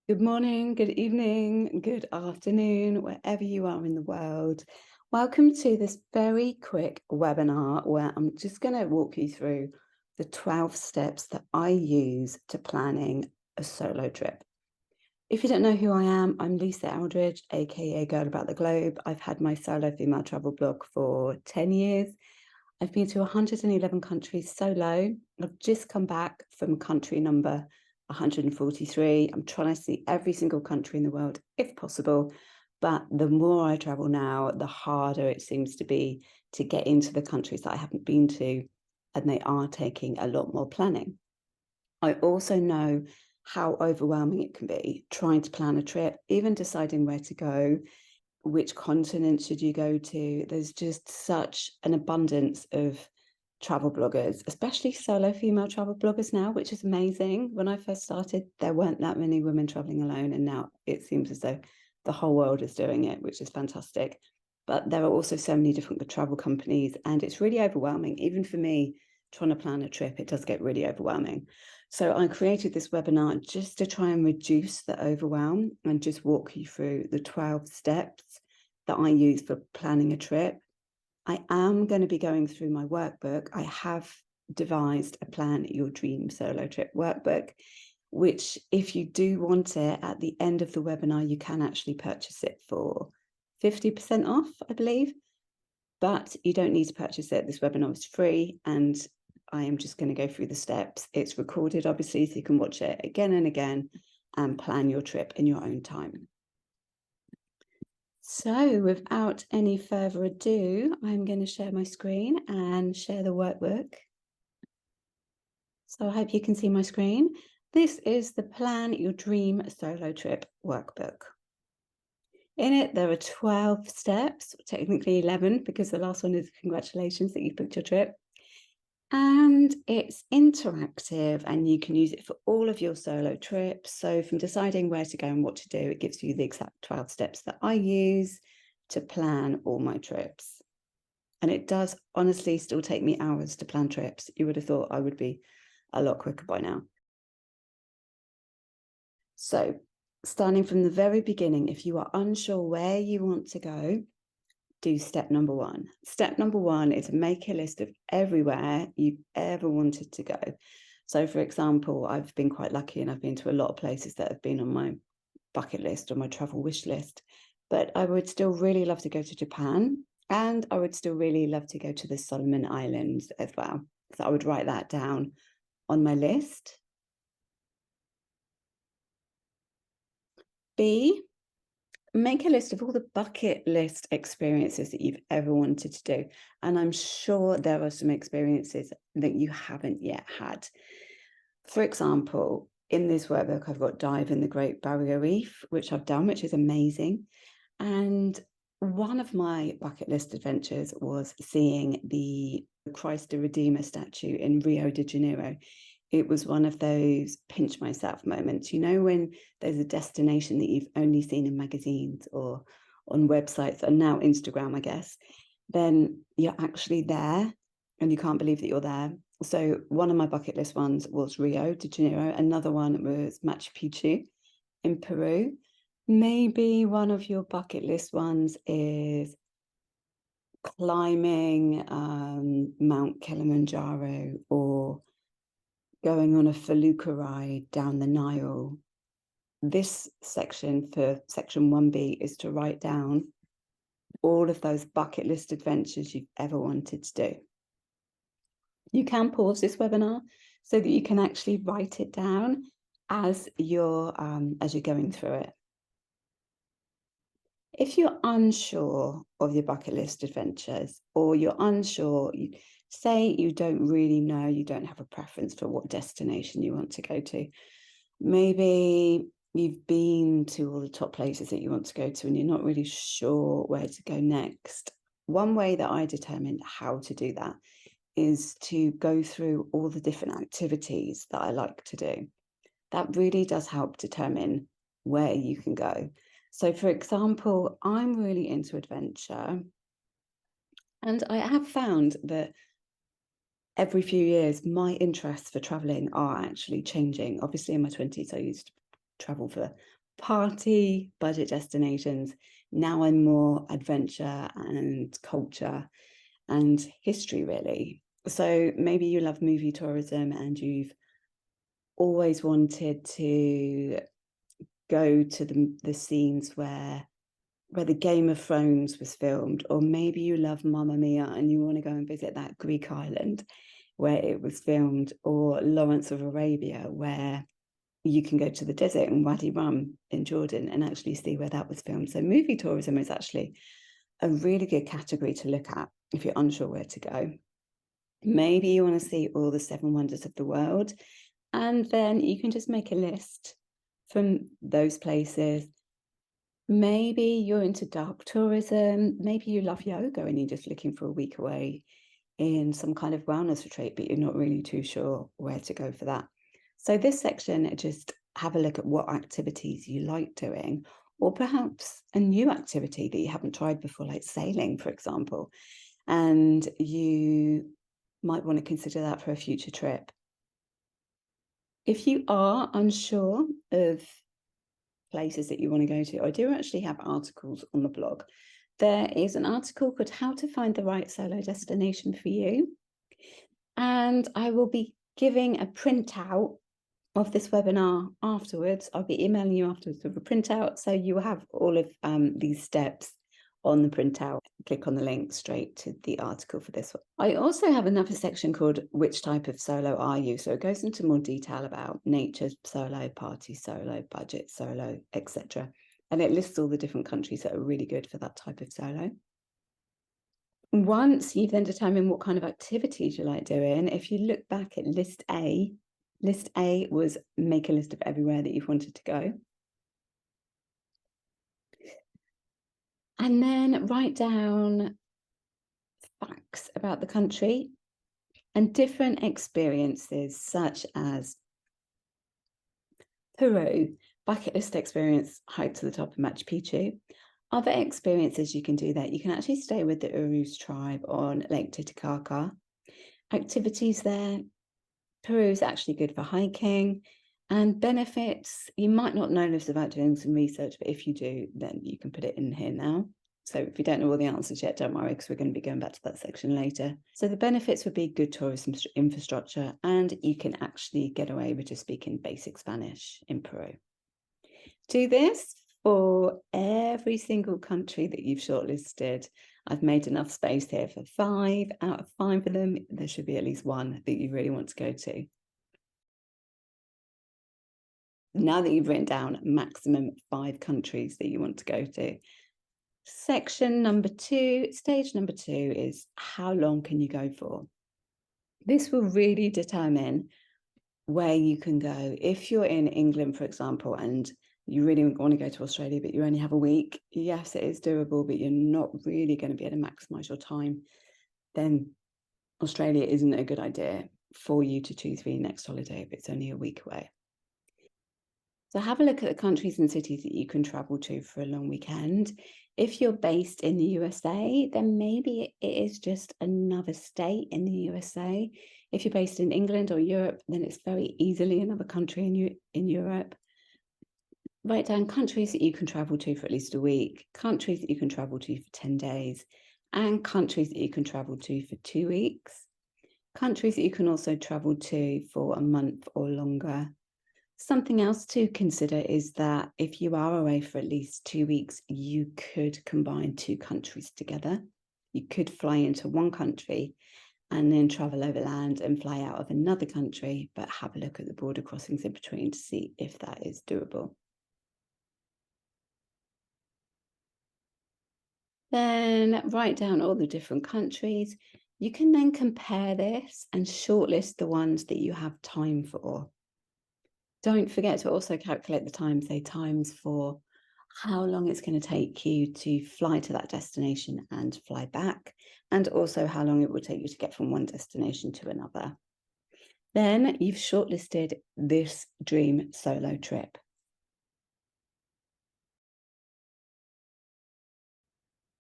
Good morning, good evening, good afternoon, wherever you are in the world. Welcome to this very quick webinar where I'm just going to walk you through the 12 steps that I use to planning a solo trip. If you don't know who I am, I'm Lisa Aldridge, aka Girl About the Globe. I've had my solo female travel blog for 10 years. I've been to 111 countries solo. I've just come back from country number 143. I'm trying to see every single country in the world if possible. But the more I travel now, the harder it seems to be to get into the countries that I haven't been to. And they are taking a lot more planning. I also know how overwhelming it can be trying to plan a trip, even deciding where to go, which continent should you go to. There's just such an abundance of travel bloggers, especially solo female travel bloggers now, which is amazing. When I first started, there weren't that many women traveling alone, and now it seems as though the whole world is doing it, which is fantastic. But there are also so many different travel companies, and it's really overwhelming. Even for me, trying to plan a trip, it does get really overwhelming. So I created this webinar just to try and reduce the overwhelm and just walk you through the 12 steps that I use for planning a trip. I am going to be going through my workbook. I have devised a Plan Your Dream Solo Trip workbook, which if you do want it at the end of the webinar, you can actually purchase it for 50% off, I believe. But you don't need to purchase it. This webinar is free, and I am just going to go through the steps. It's recorded, obviously, so you can watch it again and again and plan your trip in your own time. So without any further ado, I'm going to share my screen and share the workbook. So I hope you can see my screen. This is the Plan Your Dream Solo Trip workbook. In it, there are 12 steps, technically 11, because the last one is congratulations that you booked your trip. And it's interactive, and you can use it for all of your solo trips. So from deciding where to go and what to do, it gives you the exact 12 steps that I use to plan all my trips. And it does honestly still take me hours to plan trips. You would have thought I would be a lot quicker by now. So starting from the very beginning, if you are unsure where you want to go, do step number one. Step number one is make a list of everywhere you've ever wanted to go. So for example, I've been quite lucky and I've been to a lot of places that have been on my bucket list or my travel wish list, but I would still really love to go to Japan, and I would still really love to go to the Solomon Islands as well. So I would write that down on my list. B, make a list of all the bucket list experiences that you've ever wanted to do. And I'm sure there are some experiences that you haven't yet had. For example, in this workbook, I've got dive in the Great Barrier Reef, which I've done, which is amazing. And one of my bucket list adventures was seeing the Christ the Redeemer statue in Rio de Janeiro. It was one of those pinch myself moments, you know, when there's a destination that you've only seen in magazines or on websites and now Instagram, I guess, then you're actually there and you can't believe that you're there. So one of my bucket list ones was Rio de Janeiro. Another one was Machu Picchu in Peru. Maybe one of your bucket list ones is climbing Mount Kilimanjaro, or going on a felucca ride down the Nile. This section for section 1B is to write down all of those bucket list adventures you've ever wanted to do. You can pause this webinar so that you can actually write it down as you're going through it. If you're unsure of your bucket list adventures, or you're unsure, say you don't really know, you don't have a preference for what destination you want to go to. Maybe you've been to all the top places that you want to go to and you're not really sure where to go next. One way that I determined how to do that is to go through all the different activities that I like to do. That really does help determine where you can go. So for example, I'm really into adventure, and I have found that every few years, my interests for traveling are actually changing. Obviously, in my 20s, I used to travel for party budget destinations. Now I'm more adventure and culture and history, really. So maybe you love movie tourism and you've always wanted to go to the scenes where the Game of Thrones was filmed, or maybe you love Mamma Mia and you want to go and visit that Greek island where it was filmed, or Lawrence of Arabia, where you can go to the desert in Wadi Rum in Jordan and actually see where that was filmed. So movie tourism is actually a really good category to look at if you're unsure where to go. Maybe you want to see all the 7 wonders of the world, and then you can just make a list from those places. Maybe you're into dark tourism. Maybe you love yoga and you're just looking for a week away in some kind of wellness retreat, but you're not really too sure where to go for that. So this section, just have a look at what activities you like doing, or perhaps a new activity that you haven't tried before, like sailing, for example, and you might want to consider that for a future trip. If you are unsure of places that you want to go to, I do actually have articles on the blog. There is an article called How to Find the Right Solo Destination for You. And I will be giving a printout of this webinar afterwards. I'll be emailing you afterwards with a printout. So you have all of these steps on the printout. Click on the link straight to the article for this one. I also have another section called Which Type of Solo Are You? So it goes into more detail about nature solo, party solo, budget solo, etc. And it lists all the different countries that are really good for that type of solo. Once you've then determined what kind of activities you like doing, if you look back at list A was make a list of everywhere that you've wanted to go. And then write down facts about the country and different experiences, such as Peru, bucket list experience, hike to the top of Machu Picchu. Other experiences you can do there, you can actually stay with the Urus tribe on Lake Titicaca. Activities there, Peru is actually good for hiking. And benefits, you might not know this without doing some research, but if you do, then you can put it in here now. So if you don't know all the answers yet, don't worry, because we're going to be going back to that section later. So the benefits would be good tourism infrastructure, and you can actually get away with just speaking basic Spanish in Peru. Do this for every single country that you've shortlisted. I've made enough space here for 5 out of 5 of them. There should be at least one that you really want to go to. Now that you've written down maximum 5 countries that you want to go to, section number 2, stage number 2 is how long can you go for? This will really determine where you can go. If you're in England, for example, and you really want to go to Australia, but you only have a week, yes, it is doable, but you're not really going to be able to maximize your time, then Australia isn't a good idea for you to choose for your next holiday if it's only a week away. So have a look at the countries and cities that you can travel to for a long weekend. If you're based in the USA, then maybe it is just another state in the USA. If you're based in England or Europe, then it's very easily another country in Europe. Write down countries that you can travel to for at least a week, countries that you can travel to for 10 days, and countries that you can travel to for 2 weeks. Countries that you can also travel to for a month or longer. Something else to consider is that if you are away for at least 2 weeks, you could combine 2 countries together. You could fly into one country and then travel overland and fly out of another country, but have a look at the border crossings in between to see if that is doable. Then write down all the different countries. You can then compare this and shortlist the ones that you have time for. Don't forget to also calculate the time, say times for how long it's going to take you to fly to that destination and fly back, and also how long it will take you to get from one destination to another. Then you've shortlisted this dream solo trip.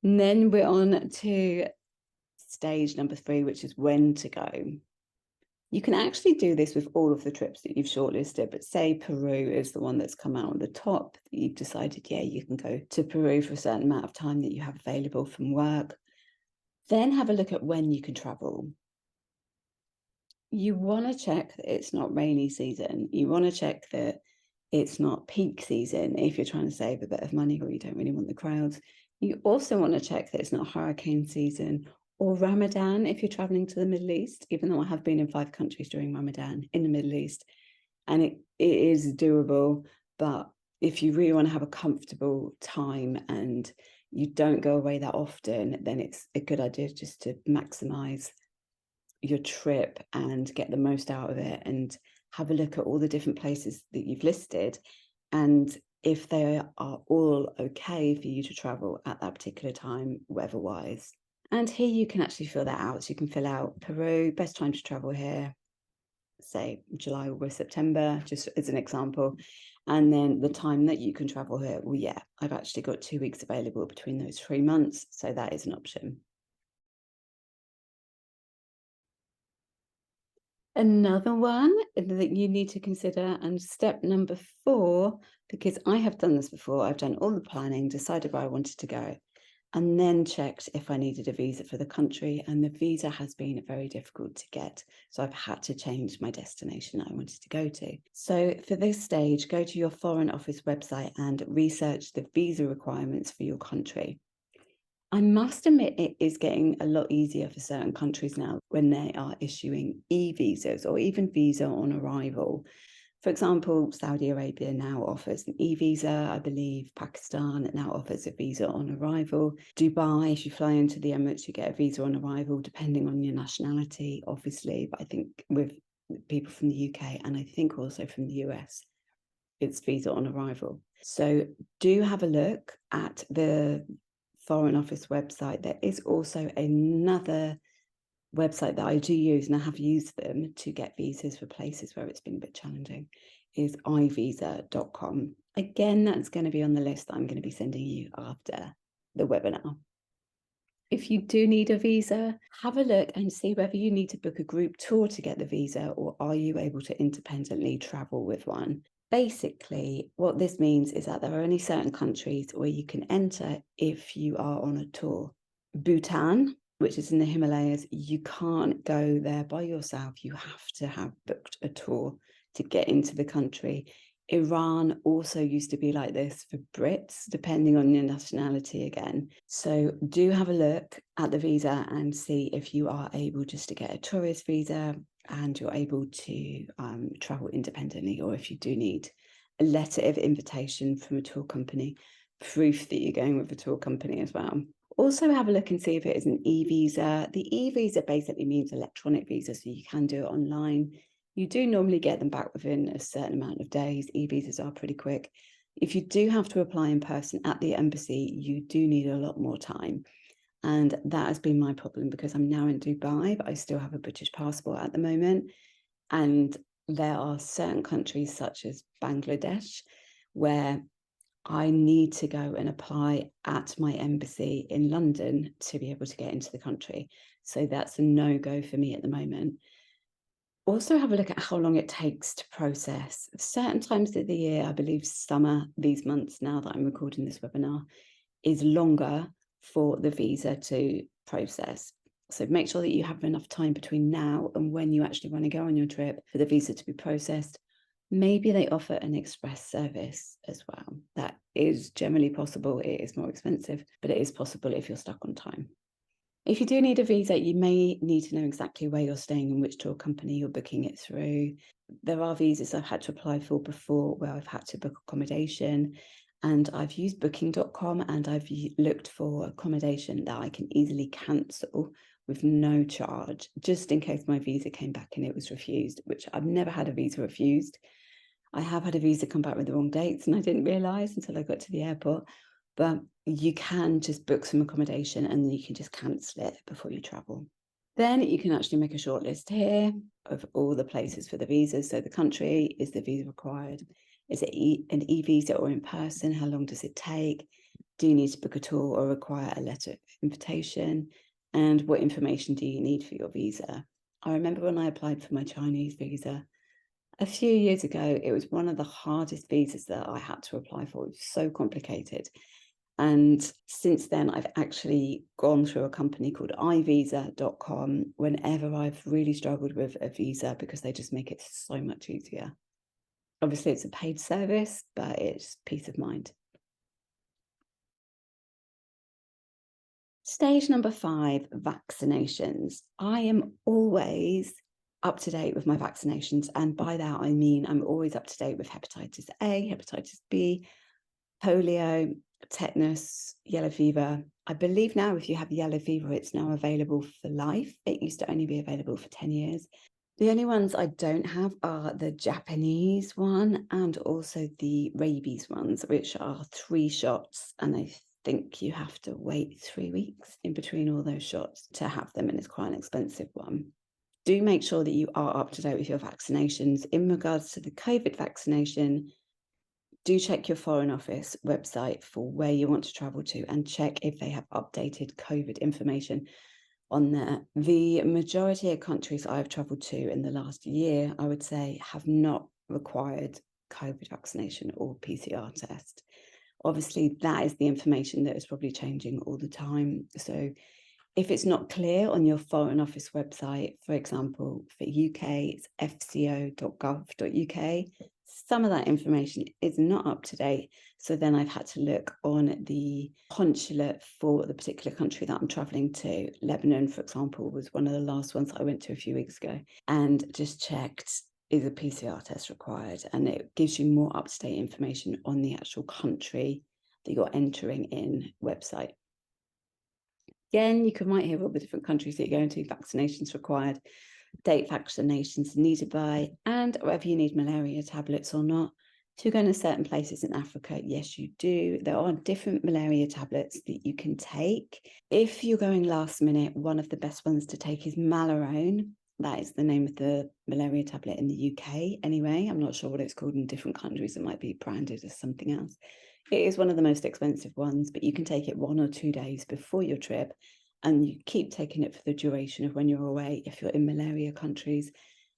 And then we're on to stage number 3, which is when to go. You can actually do this with all of the trips that you've shortlisted, but say Peru is the one that's come out on the top, that you've decided, yeah, you can go to Peru for a certain amount of time that you have available from work. Then have a look at when you can travel. You want to check that it's not rainy season. You want to check that it's not peak season if you're trying to save a bit of money or you don't really want the crowds. You also want to check that it's not hurricane season or Ramadan if you're traveling to the Middle East, even though I have been in 5 countries during Ramadan in the Middle East, and it is doable. But if you really want to have a comfortable time and you don't go away that often, then it's a good idea just to maximize your trip and get the most out of it, and have a look at all the different places that you've listed, and if they are all okay for you to travel at that particular time, weather-wise. And here you can actually fill that out. So you can fill out Peru, best time to travel here, say July, August, September, just as an example. And then the time that you can travel here, well, yeah, I've actually got 2 weeks available between those 3 months. So that is an option. Another one that you need to consider, and step number 4, because I have done this before, I've done all the planning, decided where I wanted to go, and then checked if I needed a visa for the country, and the visa has been very difficult to get. So I've had to change my destination I wanted to go to. So for this stage, go to your Foreign Office website and research the visa requirements for your country. I must admit it is getting a lot easier for certain countries now when they are issuing e-visas or even visa on arrival. For example, Saudi Arabia now offers an e-visa. I believe Pakistan now offers a visa on arrival. Dubai, if you fly into the Emirates, you get a visa on arrival, depending on your nationality, obviously. But I think with people from the UK and I think also from the US, it's visa on arrival. So do have a look at the Foreign Office website. There is also another website that I do use, and I have used them to get visas for places where it's been a bit challenging, is ivisa.com. Again, that's going to be on the list that I'm going to be sending you after the webinar. If you do need a visa, have a look and see whether you need to book a group tour to get the visa, or are you able to independently travel with one. Basically, what this means is that there are only certain countries where you can enter if you are on a tour. Bhutan, which is in the Himalayas, you can't go there by yourself. You have to have booked a tour to get into the country. Iran also used to be like this for Brits, depending on your nationality again. So do have a look at the visa and see if you are able just to get a tourist visa and you're able to travel independently, or if you do need a letter of invitation from a tour company, proof that you're going with a tour company as well. Also have a look and see if it is an e-visa. The e-visa basically means electronic visa, so you can do it online. You do normally get them back within a certain amount of days. E-visas are pretty quick. If you do have to apply in person at the embassy, you do need a lot more time. And that has been my problem because I'm now in Dubai, but I still have a British passport at the moment. And there are certain countries such as Bangladesh where I need to go and apply at my embassy in London to be able to get into the country. So that's a no-go for me at the moment. Also have a look at how long it takes to process. Certain times of the year, I believe summer, these months now that I'm recording this webinar, is longer for the visa to process. So make sure that you have enough time between now and when you actually want to go on your trip for the visa to be processed. Maybe they offer an express service as well. That is generally possible. It is more expensive, but it is possible if you're stuck on time. If you do need a visa, you may need to know exactly where you're staying and which tour company you're booking it through. There are visas I've had to apply for before where I've had to book accommodation, and I've used booking.com and I've looked for accommodation that I can easily cancel with no charge, just in case my visa came back and it was refused, which I've never had a visa refused. I have had a visa come back with the wrong dates and I didn't realise until I got to the airport. But you can just book some accommodation and then you can just cancel it before you travel. Then you can actually make a short list here of all the places for the visas. So the country, is the visa required? Is it an e-visa or in person? How long does it take? Do you need to book a tour or require a letter of invitation? And what information do you need for your visa? I remember when I applied for my Chinese visa a few years ago, it was one of the hardest visas that I had to apply for. It was so complicated. And since then, I've actually gone through a company called ivisa.com whenever I've really struggled with a visa, because they just make it so much easier. Obviously, it's a paid service, but it's peace of mind. Stage number 5, vaccinations. I am always up to date with my vaccinations. And by that, I mean I'm always up to date with hepatitis A, hepatitis B, polio, tetanus, yellow fever. I believe now if you have yellow fever, it's now available for life. It used to only be available for 10 years. The only ones I don't have are the Japanese one and also the rabies ones, which are 3 shots. And I think you have to wait 3 weeks in between all those shots to have them. And it's quite an expensive one. Do make sure that you are up to date with your vaccinations. In regards to the COVID vaccination, do check your Foreign Office website for where you want to travel to and check if they have updated COVID information on there. The majority of countries I've traveled to in the last year, I would say, have not required COVID vaccination or PCR test. Obviously, that is the information that is probably changing all the time. So if it's not clear on your Foreign Office website, for example, for UK, it's fco.gov.uk, some of that information is not up to date. So then I've had to look on the consulate for the particular country that I'm traveling to. Lebanon, for example, was one of the last ones I went to a few weeks ago, and just checked, is a PCR test required? And it gives you more up-to-date information on the actual country that you're entering in website. Again, you might hear all the different countries that you're going to, vaccinations required, date vaccinations needed by, and whether you need malaria tablets or not. If you're going to certain places in Africa, yes, you do. There are different malaria tablets that you can take. If you're going last minute, one of the best ones to take is Malarone. That is the name of the malaria tablet in the UK anyway. I'm not sure what it's called in different countries. It might be branded as something else. It is one of the most expensive ones, but you can take it 1 or 2 days before your trip, and you keep taking it for the duration of when you're away if you're in malaria countries,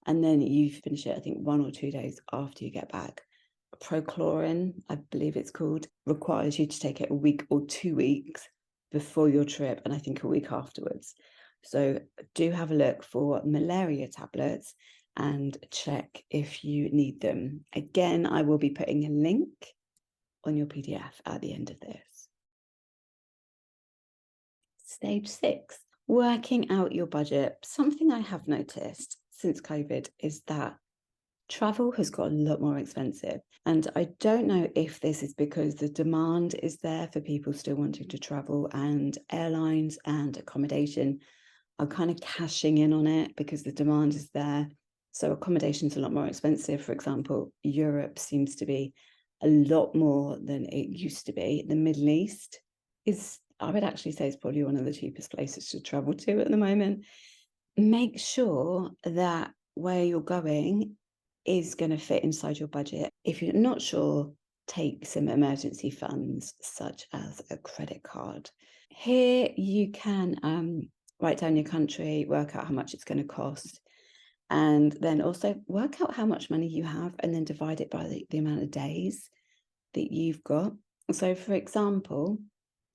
and then you finish it, I think, 1 or 2 days after you get back. Prochlorine, I believe it's called, requires you to take it a week or 2 weeks before your trip, and I think a week afterwards. So do have a look for malaria tablets and check if you need them. Again, I will be putting a link on your PDF at the end of this. Stage 6, working out your budget. Something I have noticed since COVID is that travel has got a lot more expensive. And I don't know if this is because the demand is there for people still wanting to travel, and airlines and accommodation are kind of cashing in on it because the demand is there. So accommodation's a lot more expensive. For example, Europe seems to be a lot more than it used to be. The Middle East is, I would actually say, is probably one of the cheapest places to travel to at the moment. Make sure that where you're going is going to fit inside your budget. If you're not sure, take some emergency funds, such as a credit card. Here you can write down your country, work out how much it's going to cost, and then also work out how much money you have and then divide it by the amount of days that you've got. So, for example,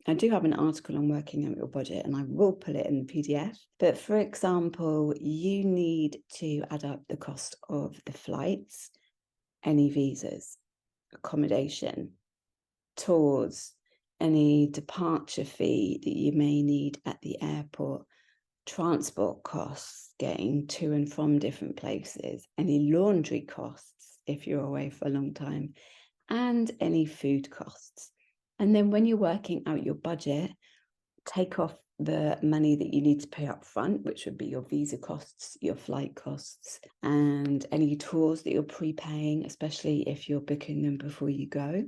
I do have an article on working out your budget, and I will put it in the PDF. But for example, you need to add up the cost of the flights, any visas, accommodation, tours, any departure fee that you may need at the airport, transport costs, getting to and from different places, any laundry costs if you're away for a long time, and any food costs. And then when you're working out your budget, take off the money that you need to pay up front, which would be your visa costs, your flight costs, and any tours that you're prepaying, especially if you're booking them before you go.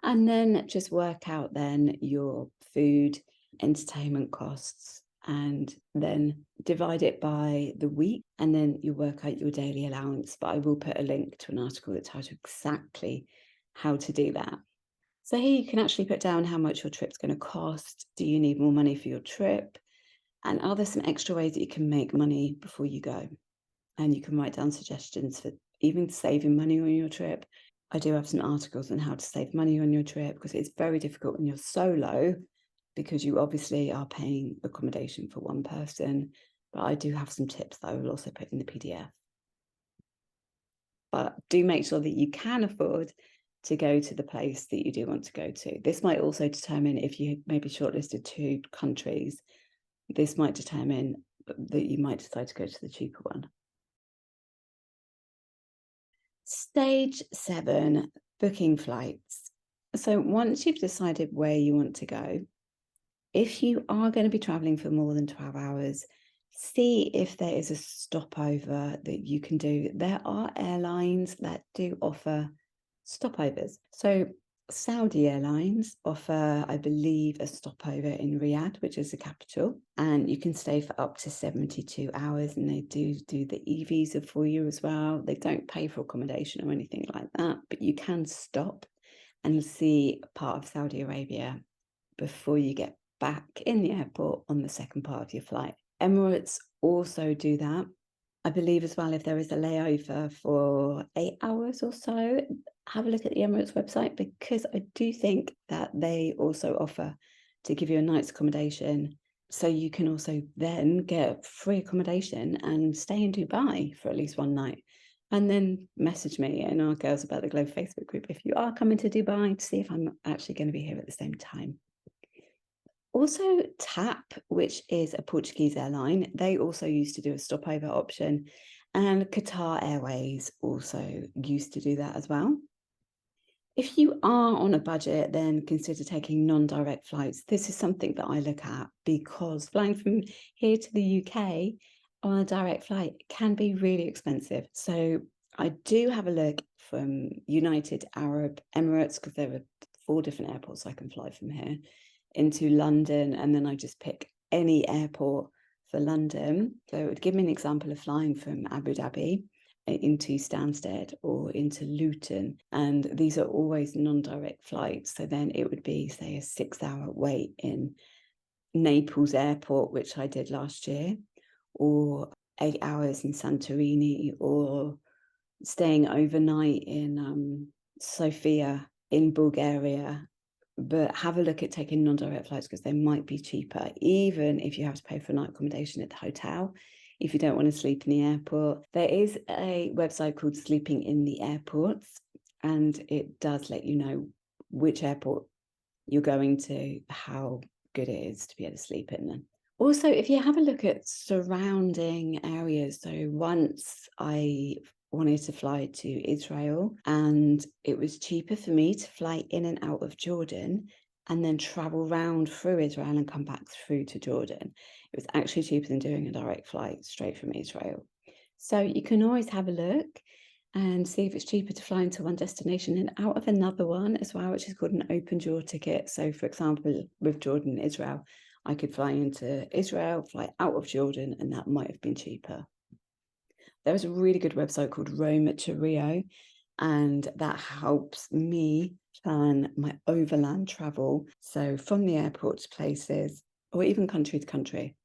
And then just work out then your food, entertainment costs, and then divide it by the week, and then you work out your daily allowance. But I will put a link to an article that tells you exactly how to do that. So here you can actually put down how much your trip's going to cost. Do you need more money for your trip? And are there some extra ways that you can make money before you go? And you can write down suggestions for even saving money on your trip. I do have some articles on how to save money on your trip, because it's very difficult when you're solo, because you obviously are paying accommodation for one person. But I do have some tips that I will also put in the PDF. But do make sure that you can afford to go to the place that you do want to go to. This might also determine if you maybe shortlisted 2 countries. This might determine that you might decide to go to the cheaper one. Stage 7, booking flights. So once you've decided where you want to go, if you are going to be traveling for more than 12 hours, see if there is a stopover that you can do. There are airlines that do offer stopovers. So Saudi Airlines offer, I believe, a stopover in Riyadh, which is the capital, and you can stay for up to 72 hours, and they do the e-visa for you as well. They don't pay for accommodation or anything like that, but you can stop and see part of Saudi Arabia before you get back in the airport on the second part of your flight. Emirates also do that. I believe as well, if there is a layover for 8 hours or so, have a look at the Emirates website, because I do think that they also offer to give you a night's accommodation. So you can also then get free accommodation and stay in Dubai for at least one night. And then message me and our Girls About the Globe Facebook group if you are coming to Dubai, to see if I'm actually going to be here at the same time. Also, TAP, which is a Portuguese airline, they also used to do a stopover option, and Qatar Airways also used to do that as well. If you are on a budget, then consider taking non-direct flights. This is something that I look at, because flying from here to the UK on a direct flight can be really expensive. So I do have a look from United Arab Emirates, because there are 4 different airports I can fly from here, into London, and then I just pick any airport for London. So it would give me an example of flying from Abu Dhabi into Stansted or into Luton, and these are always non-direct flights. So then it would be, say, a 6-hour wait in Naples airport, which I did last year, or 8 hours in Santorini, or staying overnight in Sofia in Bulgaria. But have a look at taking non-direct flights, because they might be cheaper, even if you have to pay for night accommodation at the hotel. If you don't want to sleep in the airport, there is a website called Sleeping in the Airports, and it does let you know which airport you're going to, how good it is to be able to sleep in them. Also, if you have a look at surrounding areas, so once I wanted to fly to Israel, and it was cheaper for me to fly in and out of Jordan and then travel round through Israel and come back through to Jordan. It was actually cheaper than doing a direct flight straight from Israel. So you can always have a look and see if it's cheaper to fly into one destination and out of another one as well, which is called an open jaw ticket. So for example, with Jordan and Israel, I could fly into Israel, fly out of Jordan, and that might have been cheaper. There is a really good website called Rome to Rio, and that helps me plan my overland travel. So from the airport to places, or even country to country.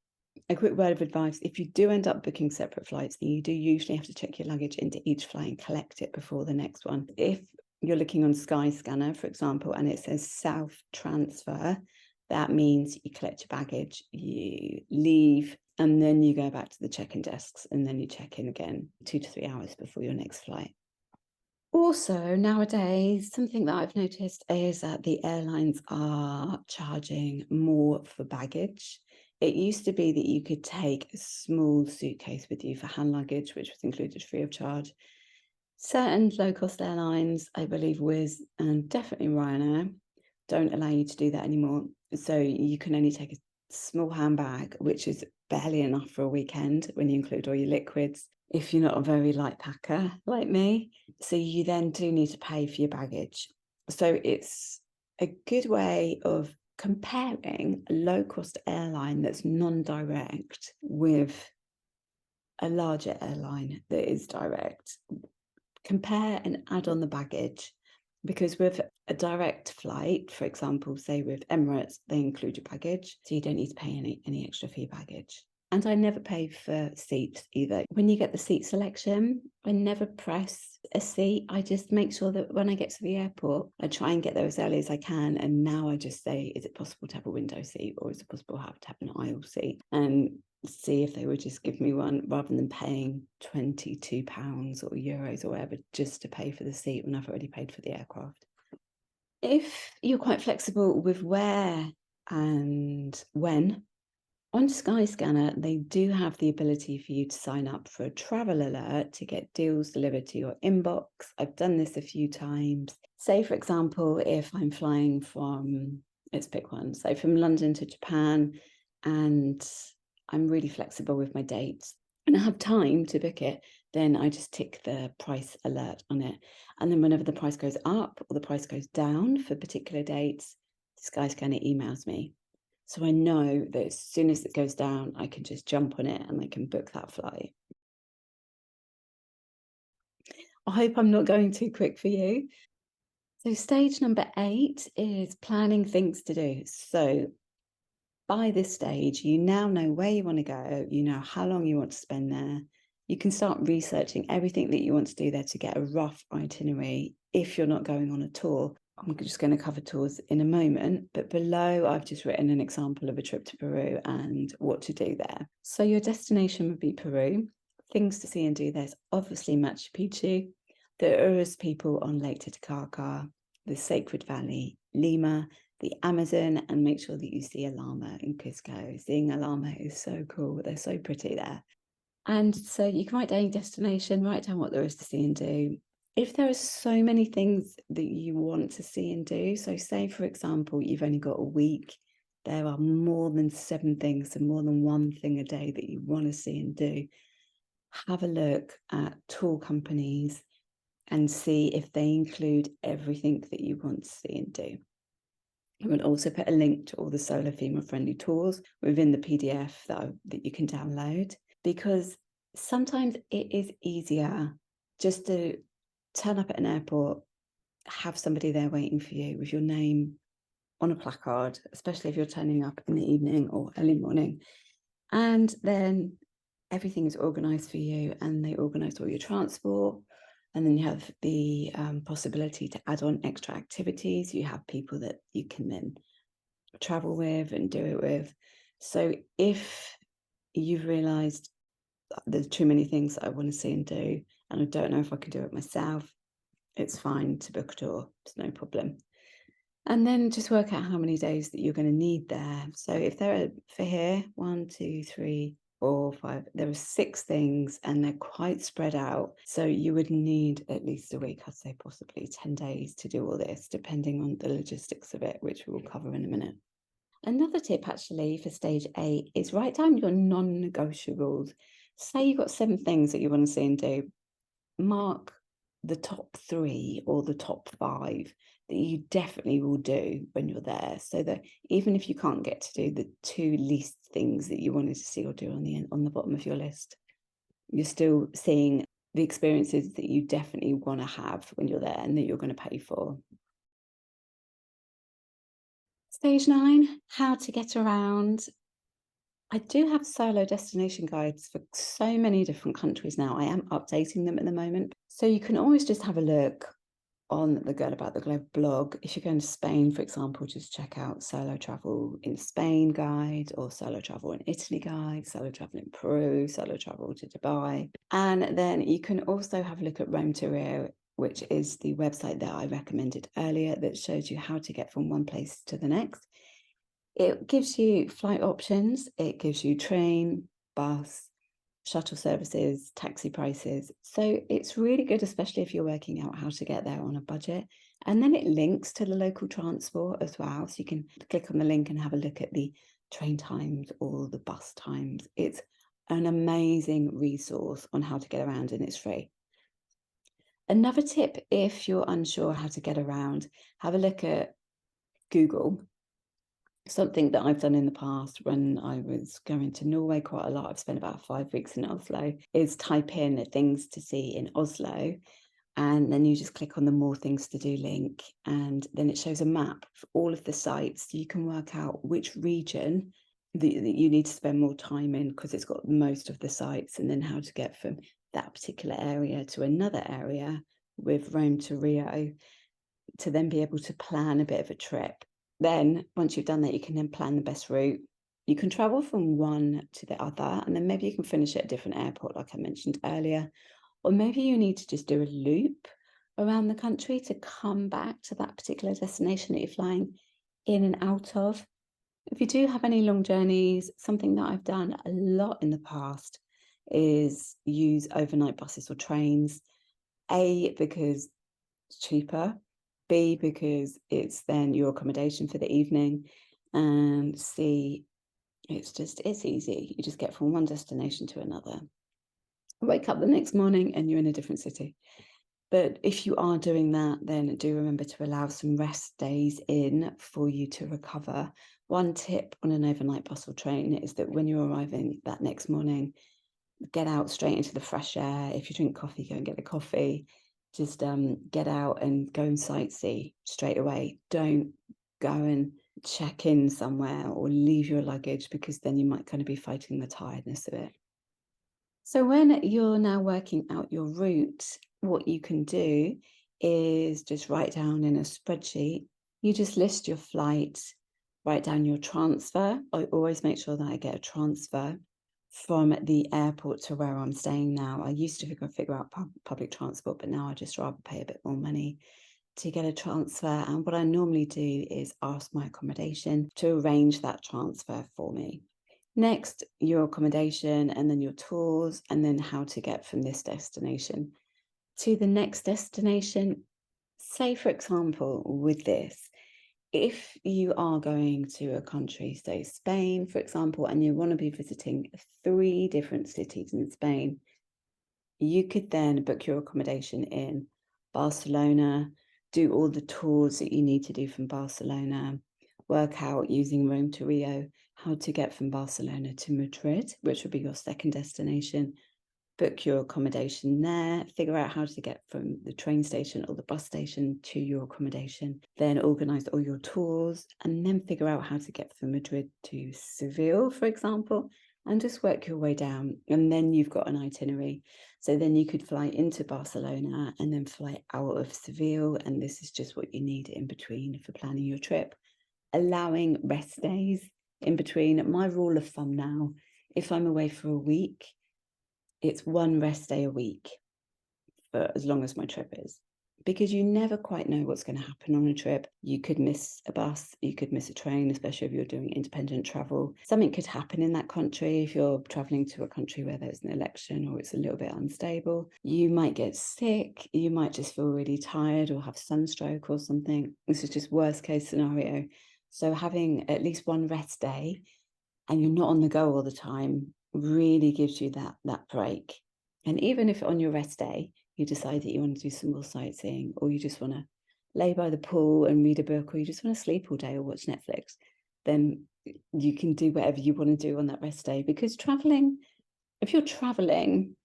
A quick word of advice: if you do end up booking separate flights, then you do usually have to check your luggage into each flight and collect it before the next one. If you're looking on Skyscanner, for example, and it says South Transfer, that means you collect your baggage, you leave, and then you go back to the check-in desks, and then you check in again 2 to 3 hours before your next flight. Also, nowadays, something that I've noticed is that the airlines are charging more for baggage. It used to be that you could take a small suitcase with you for hand luggage, which was included free of charge. Certain low-cost airlines, I believe Wizz and definitely Ryanair, don't allow you to do that anymore. So you can only take a small handbag, which is barely enough for a weekend when you include all your liquids, if you're not a very light packer like me. So you then do need to pay for your baggage. So it's a good way of comparing a low-cost airline that's non-direct with a larger airline that is direct. Compare and add on the baggage, Because with a direct flight, for example, say with Emirates, they include your baggage, so you don't need to pay any extra for your baggage. And I never pay for seats either. When you get the seat selection, I never press a seat. I just make sure that when I get to the airport, I try and get there as early as I can. And now I just say, is it possible to have a window seat, or is it possible to have an aisle seat? And see if they would just give me one rather than paying £22 or euros or whatever just to pay for the seat when I've already paid for the aircraft. If you're quite flexible with where and when, on Skyscanner, they do have the ability for you to sign up for a travel alert to get deals delivered to your inbox. I've done this a few times. Say, for example, if I'm flying from, let's pick one, say from London to Japan, and I'm really flexible with my dates and I have time to book it, then I just tick the price alert on it. And then whenever the price goes up or the price goes down for particular dates, Skyscanner emails me. So I know that as soon as it goes down, I can just jump on it and I can book that flight. I hope I'm not going too quick for you. So stage number 8 is planning things to do. So by this stage, you now know where you want to go, you know how long you want to spend there. You can start researching everything that you want to do there to get a rough itinerary if you're not going on a tour. I'm just going to cover tours in a moment, but below I've just written an example of a trip to Peru and what to do there. So your destination would be Peru. Things to see and do there's obviously Machu Picchu, the Urus people on Lake Titicaca, the Sacred Valley, Lima, the Amazon, and make sure that you see a llama in Cusco. Seeing a llama is so cool. They're so pretty there. And so you can write down your destination, write down what there is to see and do. If there are so many things that you want to see and do, so say, for example, you've only got a week, there are more than 7 things and more than one thing a day that you want to see and do. Have a look at tour companies and see if they include everything that you want to see and do. I will also put a link to all the solo female friendly tours within the PDF that you can download, because sometimes it is easier just to turn up at an airport, have somebody there waiting for you with your name on a placard, especially if you're turning up in the evening or early morning. And then everything is organised for you and they organise all your transport. And then you have the possibility to add on extra activities. You have people that you can then travel with and do it with. So if you've realised there's too many things that I want to see and do, and I don't know if I can do it myself, it's fine to book a tour. It's no problem. And then just work out how many days that you're going to need there. So if there are, for here, 1, 2, 3, 4, 5, there are 6 things and they're quite spread out. So you would need at least a week, I'd say possibly 10 days to do all this, depending on the logistics of it, which we will cover in a minute. Another tip actually for stage 8 is write down your non-negotiables. Say you've got 7 things that you want to see and do. Mark the top 3 or the top 5 that you definitely will do when you're there, so that even if you can't get to do the 2 least things that you wanted to see or do on the bottom of your list, you're still seeing the experiences that you definitely want to have when you're there and that you're going to pay for. Stage 9, how to get around. I do have solo destination guides for so many different countries now. I am updating them at the moment. So you can always just have a look on the Girl About the Globe blog. If you're going to Spain, for example, just check out Solo Travel in Spain guide, or Solo Travel in Italy guide, Solo Travel in Peru, Solo Travel to Dubai. And then you can also have a look at Rome to Rio, which is the website that I recommended earlier that shows you how to get from one place to the next. It gives you flight options, it gives you train, bus, shuttle services, taxi prices. So it's really good, especially if you're working out how to get there on a budget. And then it links to the local transport as well. So you can click on the link and have a look at the train times or the bus times. It's an amazing resource on how to get around and it's free. Another tip, if you're unsure how to get around, have a look at Google. Something that I've done in the past when I was going to Norway quite a lot, I've spent about 5 weeks in Oslo, is type in things to see in Oslo. And then you just click on the more things to do link, and then it shows a map of all of the sites. So you can work out which region that you need to spend more time in, because it's got most of the sites, and then how to get from that particular area to another area with Rome to Rio, to then be able to plan a bit of a trip. Then once you've done that, you can then plan the best route. You can travel from one to the other, and then maybe you can finish at a different airport, like I mentioned earlier. Or maybe you need to just do a loop around the country to come back to that particular destination that you're flying in and out of. If you do have any long journeys, something that I've done a lot in the past is use overnight buses or trains. A, because it's cheaper. B, because it's then your accommodation for the evening. And C, it's easy. You just get from one destination to another. Wake up the next morning and you're in a different city. But if you are doing that, then do remember to allow some rest days in for you to recover. One tip on an overnight bus or train is that when you're arriving that next morning, get out straight into the fresh air. If you drink coffee, go and get a coffee. Just get out and go and sightsee straight away. Don't go and check in somewhere or leave your luggage, because then you might kind of be fighting the tiredness of it. So when you're now working out your route, what you can do is just write down in a spreadsheet. You just list your flight, write down your transfer. I always make sure that I get a transfer from the airport to where I'm staying now. I used to figure out public transport, but now I just rather pay a bit more money to get a transfer. And what I normally do is ask my accommodation to arrange that transfer for me. Next, your accommodation, and then your tours, and then how to get from this destination to the next destination. Say, for example, with this, if you are going to a country, say Spain, for example, and you want to be visiting 3 different cities in Spain, you could then book your accommodation in Barcelona, do all the tours that you need to do from Barcelona, work out using Rome to Rio how to get from Barcelona to Madrid, which would be your second destination. Book your accommodation there, figure out how to get from the train station or the bus station to your accommodation, then organize all your tours, and then figure out how to get from Madrid to Seville, for example, and just work your way down. And then you've got an itinerary. So then you could fly into Barcelona and then fly out of Seville. And this is just what you need in between for planning your trip. Allowing rest days in between. My rule of thumb now, if I'm away for a week, it's 1 rest day a week for as long as my trip is, because you never quite know what's going to happen on a trip. You could miss a bus, you could miss a train, especially if you're doing independent travel. Something could happen in that country. If you're traveling to a country where there's an election or it's a little bit unstable, you might get sick, you might just feel really tired or have sunstroke or something. This is just worst case scenario. So having at least 1 rest day, and you're not on the go all the time, really gives you that break. And even if on your rest day you decide that you want to do some more sightseeing, or you just want to lay by the pool and read a book, or you just want to sleep all day or watch Netflix, then you can do whatever you want to do on that rest day. Because if you're traveling,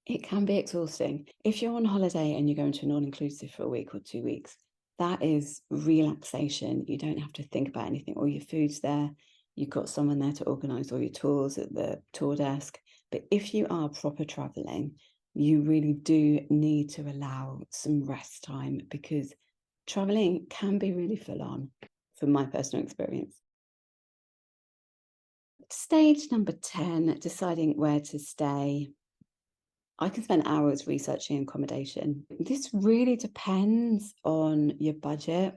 it can be exhausting. If you're on holiday and you're going to an all-inclusive for a week or 2 weeks, that is relaxation. You don't have to think about anything. All your food's there. You've got someone there to organise all your tours at the tour desk. But if you are proper travelling, you really do need to allow some rest time, because travelling can be really full on, from my personal experience. Stage number 10, deciding where to stay. I can spend hours researching accommodation. This really depends on your budget.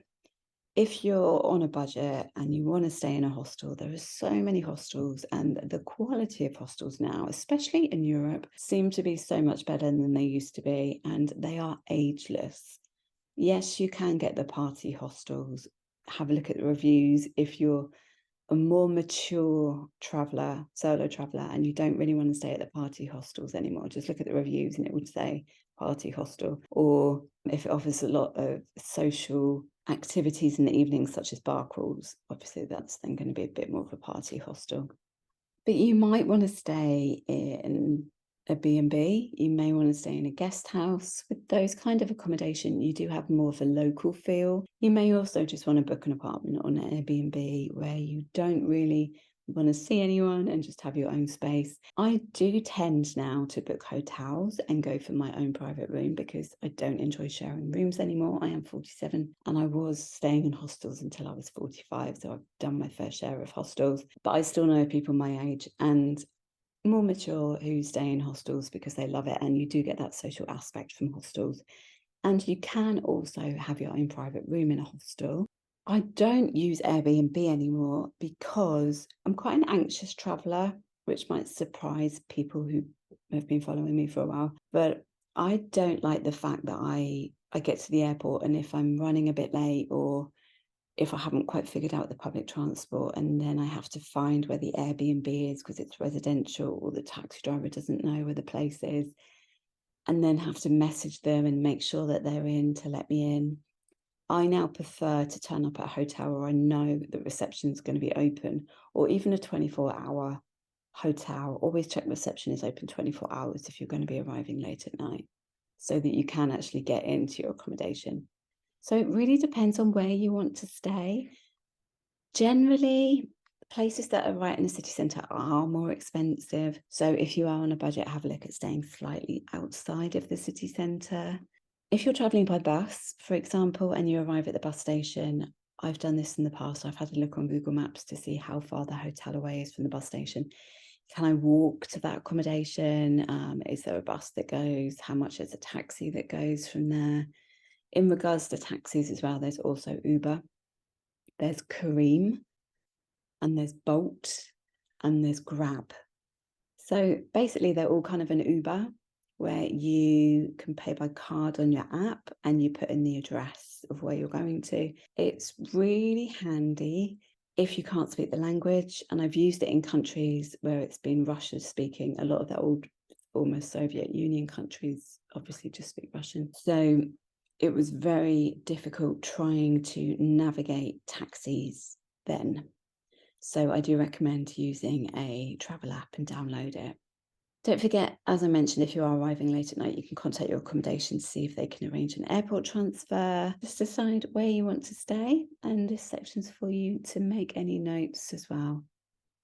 If you're on a budget and you want to stay in a hostel, there are so many hostels, and the quality of hostels now, especially in Europe, seem to be so much better than they used to be, and they are ageless. Yes, you can get the party hostels. Have a look at the reviews. If you're a more mature traveller, solo traveller, and you don't really want to stay at the party hostels anymore, just look at the reviews and it would say party hostel. Or if it offers a lot of social activities in the evenings, such as bar crawls, obviously that's then going to be a bit more of a party hostel. But you might want to stay in a B&B, you may want to stay in a guest house. With those kind of accommodation, you do have more of a local feel. You may also just want to book an apartment on an Airbnb where you don't really want to see anyone and just have your own space. I do tend now to book hotels and go for my own private room because I don't enjoy sharing rooms anymore. I am 47 and I was staying in hostels until I was 45, so I've done my fair share of hostels, but I still know people my age and more mature who stay in hostels because they love it, and you do get that social aspect from hostels. And you can also have your own private room in a hostel. I don't use Airbnb anymore because I'm quite an anxious traveller, which might surprise people who have been following me for a while. But I don't like the fact that I get to the airport and if I'm running a bit late or if I haven't quite figured out the public transport and then I have to find where the Airbnb is because it's residential or the taxi driver doesn't know where the place is, and then have to message them and make sure that they're in to let me in. I now prefer to turn up at a hotel where I know the reception is going to be open, or even a 24-hour hotel. Always check reception is open 24 hours if you're going to be arriving late at night so that you can actually get into your accommodation. So it really depends on where you want to stay. Generally, places that are right in the city centre are more expensive. So if you are on a budget, have a look at staying slightly outside of the city centre. If you're travelling by bus, for example, and you arrive at the bus station, I've done this in the past. I've had a look on Google Maps to see how far the hotel away is from the bus station. Can I walk to that accommodation? Is there a bus that goes? How much is a taxi that goes from there? In regards to taxis as well, there's also Uber, there's Careem, and there's Bolt, and there's Grab. So basically, they're all kind of an Uber where you can pay by card on your app and you put in the address of where you're going to. It's really handy if you can't speak the language. And I've used it in countries where it's been Russian speaking. A lot of the old, almost Soviet Union countries obviously just speak Russian. So it was very difficult trying to navigate taxis then. So I do recommend using a travel app and download it. Don't forget, as I mentioned, if you are arriving late at night, you can contact your accommodation to see if they can arrange an airport transfer. Just decide where you want to stay, and this section's for you to make any notes as well.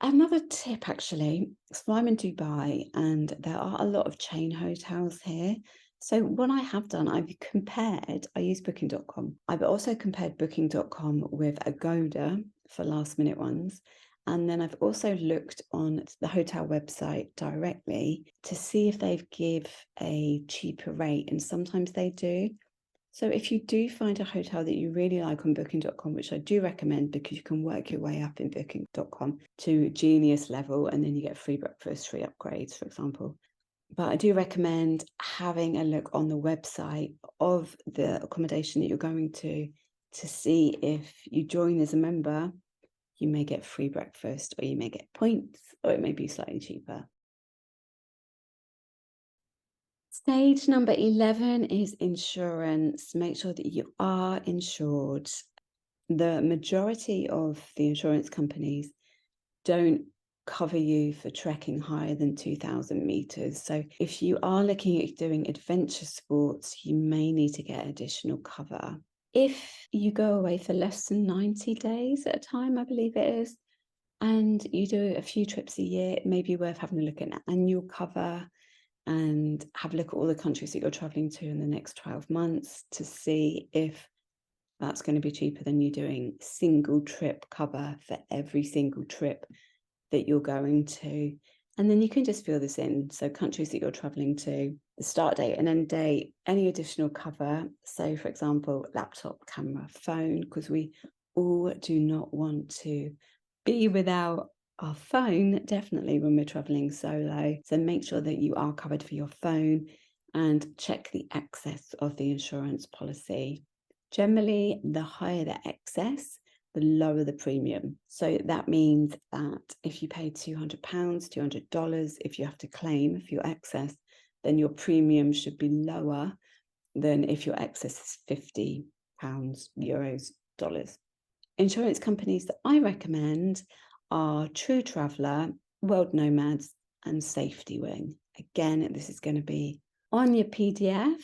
Another tip, actually, so I'm in Dubai and there are a lot of chain hotels here. So what I have done, I use booking.com. I've also compared booking.com with Agoda for last minute ones. And then I've also looked on the hotel website directly to see if they've give a cheaper rate. And sometimes they do. So if you do find a hotel that you really like on booking.com, which I do recommend because you can work your way up in booking.com to genius level and then you get free breakfast, free upgrades, for example. But I do recommend having a look on the website of the accommodation that you're going to see if you join as a member, you may get free breakfast or you may get points or it may be slightly cheaper. Stage number 11 is insurance. Make sure that you are insured. The majority of the insurance companies don't cover you for trekking higher than 2,000 meters. So if you are looking at doing adventure sports, you may need to get additional cover. If you go away for less than 90 days at a time, I believe it is, and you do a few trips a year, it may be worth having a look at an annual cover and have a look at all the countries that you're traveling to in the next 12 months to see if that's going to be cheaper than you doing single trip cover for every single trip that you're going to. And then you can just fill this in. So countries that you're traveling to, the start date and end date, any additional cover. So for example, laptop, camera, phone, because we all do not want to be without our phone, definitely when we're traveling solo. So make sure that you are covered for your phone and check the excess of the insurance policy. Generally, the higher the excess, the lower the premium. So that means that if you pay £200, $200, if you have to claim for your excess, then your premium should be lower than if your excess is £50, euros, dollars. Insurance companies that I recommend are True Traveller, World Nomads, and Safety Wing. Again, this is going to be on your PDF.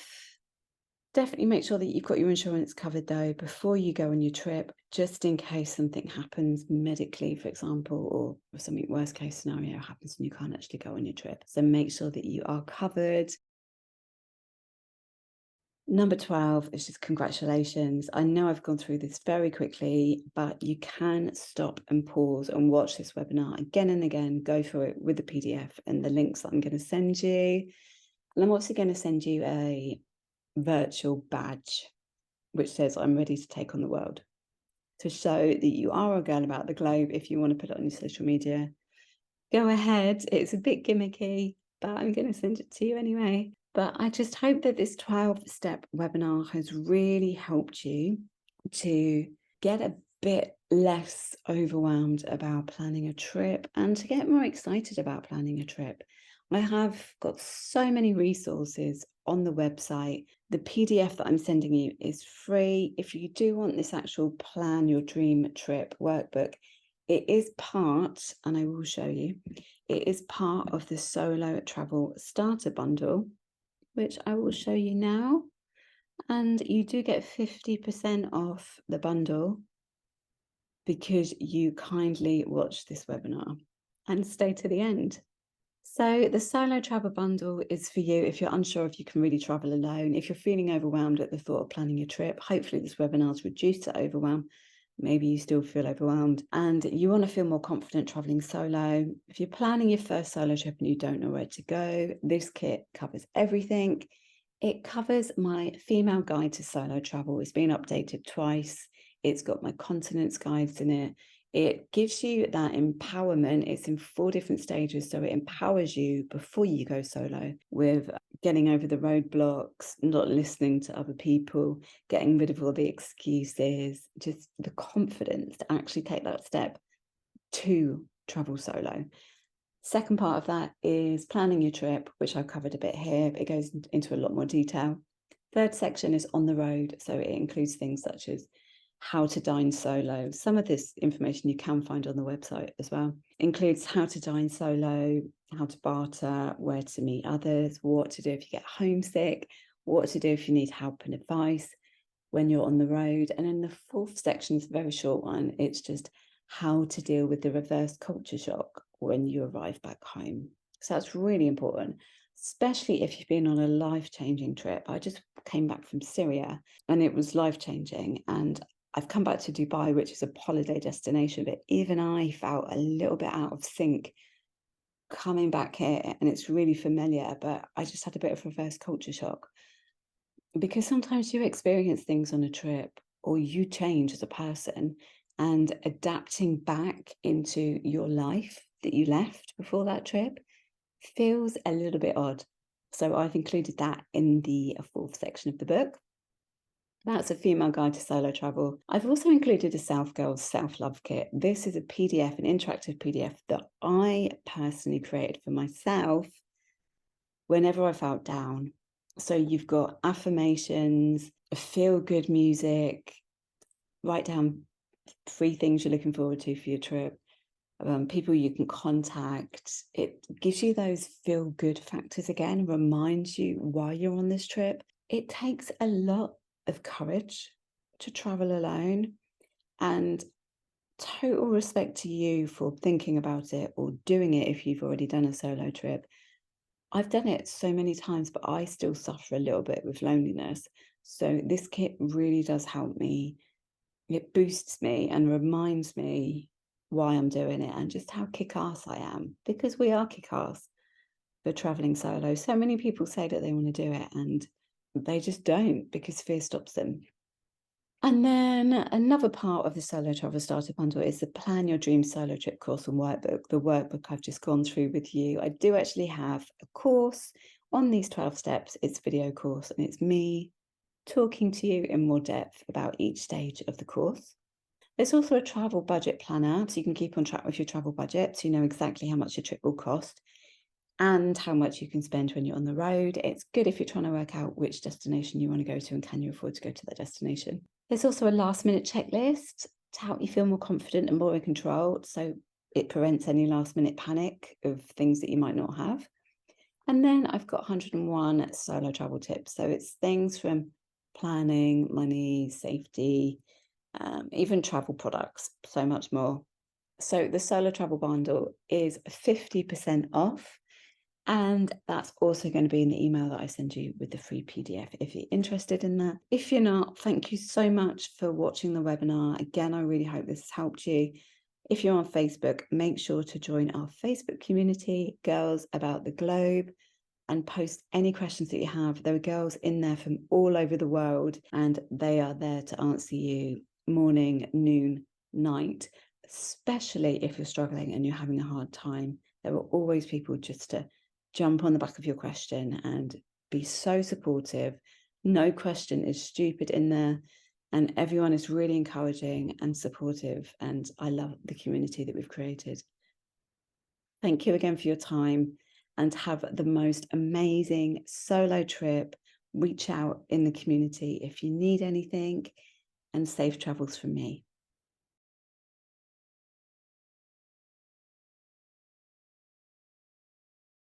Definitely make sure that you've got your insurance covered though before you go on your trip, just in case something happens medically, for example, or something worst case scenario happens and you can't actually go on your trip. So make sure that you are covered. Number 12 is just congratulations. I know I've gone through this very quickly, but you can stop and pause and watch this webinar again and again, go through it with the PDF and the links that I'm going to send you. And I'm also going to send you a virtual badge, which says I'm ready to take on the world, to show that you are a girl about the globe. If you want to put it on your social media, go ahead. It's a bit gimmicky, but I'm going to send it to you anyway. But I just hope that this 12-step webinar has really helped you to get a bit less overwhelmed about planning a trip and to get more excited about planning a trip. I have got so many resources on the website. The PDF that I'm sending you is free. If you do want this actual Plan Your Dream Trip workbook, it is part, and I will show you, it is part of the Solo Travel Starter Bundle, which I will show you now. And you do get 50% off the bundle because you kindly watch this webinar and stay to the end. So the Solo Travel Bundle is for you if you're unsure if you can really travel alone, if you're feeling overwhelmed at the thought of planning your trip. Hopefully this webinar has reduced the overwhelm. Maybe you still feel overwhelmed and you want to feel more confident traveling solo. If you're planning your first solo trip and you don't know where to go, this kit covers everything. It covers my female guide to solo travel. It's been updated twice. It's got my continents guides in it. It gives you that empowerment. It's in 4 different stages. So it empowers you before you go solo with getting over the roadblocks, not listening to other people, getting rid of all the excuses, just the confidence to actually take that step to travel solo. Second part of that is planning your trip, which I've covered a bit here. It goes into a lot more detail. Third section is on the road. So it includes things such as how to dine solo. Some of this information you can find on the website as well. Includes how to dine solo, how to barter, where to meet others, what to do if you get homesick, what to do if you need help and advice when you're on the road. And then the 4th section is a very short one. It's just how to deal with the reverse culture shock when you arrive back home. So that's really important, especially if you've been on a life-changing trip. I just came back from Syria and it was life-changing. And I've come back to Dubai, which is a holiday destination, but even I felt a little bit out of sync coming back here, and it's really familiar, but I just had a bit of reverse culture shock because sometimes you experience things on a trip or you change as a person, and adapting back into your life that you left before that trip feels a little bit odd. So I've included that in the 4th section of the book. That's a female guide to solo travel. I've also included a South Girls Self-Love Kit. This is a PDF, an interactive PDF that I personally created for myself whenever I felt down. So you've got affirmations, feel-good music, write down 3 things you're looking forward to for your trip, people you can contact. It gives you those feel-good factors again, reminds you why you're on this trip. It takes a lot of courage to travel alone, and total respect to you for thinking about it or doing it if you've already done a solo trip. I've done it so many times, but I still suffer a little bit with loneliness. So this kit really does help me. It boosts me and reminds me why I'm doing it and just how kick-ass I am, because we are kick-ass for traveling solo. So many people say that they want to do it and they just don't because fear stops them. And then another part of the Solo Travel Starter Bundle is the Plan Your Dream Solo Trip course and workbook, the workbook I've just gone through with you. I do actually have a course on these 12 steps. It's a video course and it's me talking to you in more depth about each stage of the course. There's also a travel budget planner, so you can keep on track with your travel budget, so you know exactly how much your trip will cost and how much you can spend when you're on the road. It's good if you're trying to work out which destination you want to go to and can you afford to go to that destination. There's also a last-minute checklist to help you feel more confident and more in control, so it prevents any last-minute panic of things that you might not have. And then I've got 101 solo travel tips. So it's things from planning, money, safety, even travel products, so much more. So the solo travel bundle is 50% off. And that's also going to be in the email that I send you with the free PDF if you're interested in that. If you're not, thank you so much for watching the webinar. Again, I really hope this has helped you. If you're on Facebook, make sure to join our Facebook community, Girls About the Globe, and post any questions that you have. There are girls in there from all over the world, and they are there to answer you morning, noon, night, especially if you're struggling and you're having a hard time. There are always people just to jump on the back of your question and be so supportive. No question is stupid in there, and everyone is really encouraging and supportive, and I love the community that we've created. Thank you again for your time, and have the most amazing solo trip. Reach out in the community if you need anything, and safe travels from me.